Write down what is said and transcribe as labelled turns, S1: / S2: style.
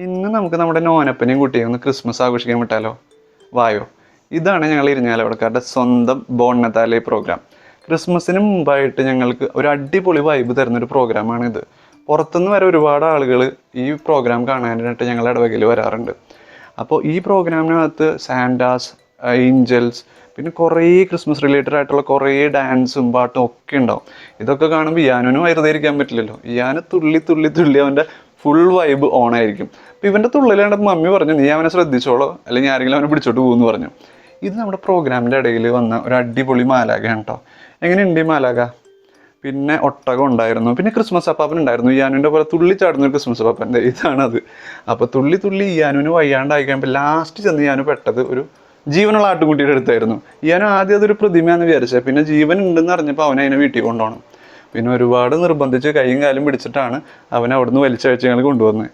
S1: ഇന്ന് നമുക്ക് നമ്മുടെ നോനപ്പനെയും കുട്ടിയും ഒന്ന് ക്രിസ്മസ് ആഘോഷിക്കാൻ വിട്ടാലോ? വായോ. ഇതാണ് ഞങ്ങൾ ഇരിഞ്ഞാലക്കുടക്കാരുടെ സ്വന്തം ബോണത്താലെ പ്രോഗ്രാം. ക്രിസ്മസിന് മുമ്പായിട്ട് ഞങ്ങൾക്ക് ഒരു അടിപൊളി വൈബ് തരുന്നൊരു പ്രോഗ്രാമാണിത്. പുറത്തുനിന്ന് വരെ ഒരുപാട് ആളുകൾ ഈ പ്രോഗ്രാം കാണാനായിട്ട് ഞങ്ങളുടെ ഇടവകയിൽ വരാറുണ്ട്. അപ്പോൾ ഈ പ്രോഗ്രാമിനകത്ത് സാന്റാസ്, ഏഞ്ചൽസ്, പിന്നെ കുറേ ക്രിസ്മസ് റിലേറ്റഡ് ആയിട്ടുള്ള കുറേ ഡാൻസും പാട്ടും ഒക്കെ ഉണ്ടാവും. ഇതൊക്കെ കാണുമ്പോൾ ഇയാനും വെറുതെ ഇരിക്കാൻ പറ്റില്ലല്ലോ. ഇയാന് തുള്ളി തുള്ളി തുള്ളി അവൻ്റെ ഫുൾ വൈബ് ഓൺ ആയിരിക്കും. അപ്പോൾ ഇവൻ്റെ തുള്ളിലാണ്ട് മമ്മി പറഞ്ഞു, നീ അവനെ ശ്രദ്ധിച്ചോളോ, അല്ലെങ്കിൽ ആരെങ്കിലും അവനെ പിടിച്ചോട്ട് പോകുമെന്ന് പറഞ്ഞു. ഇത് നമ്മുടെ പ്രോഗ്രാമിൻ്റെ ഇടയിൽ വന്ന ഒരു അടിപൊളി മാലാഖയാണ് കേട്ടോ. എങ്ങനെയുണ്ട് ഈ മാലാഖ? പിന്നെ ഒട്ടകം ഉണ്ടായിരുന്നു, പിന്നെ ക്രിസ്മസ് അപ്പാപ്പൻ ഉണ്ടായിരുന്നു. ഇയാനുവിൻ്റെ പോലെ തുള്ളി ചാടുന്ന ഒരു ക്രിസ്മസ് അപ്പാപ്പൻ്റെ ഇതാണത്. അപ്പോൾ തുള്ളി തുള്ളി ഇയാനുവിന് വയ്യാണ്ടായി കഴിയുമ്പോൾ ലാസ്റ്റ് ചെന്ന് ഇയാനു പെട്ടത് ഒരു ജീവനുള്ള ആട്ടുകുട്ടിയുടെ അടുത്തായിരുന്നു. ഇയാനും ആദ്യം അതൊരു പ്രതിമയാണെന്ന് വിചാരിച്ചത്. പിന്നെ ജീവൻ ഉണ്ടെന്ന് അറിഞ്ഞപ്പോൾ അവനെ അതിനെ വീട്ടിൽ കൊണ്ടുപോകണം. പിന്നെ ഒരുപാട് നിർബന്ധിച്ച് കൈയും കാലും പിടിച്ചിട്ടാണ് അവനെ അവിടുന്ന് വലിച്ചഴിച്ച് ഞങ്ങൾ കൊണ്ടുവന്നത്.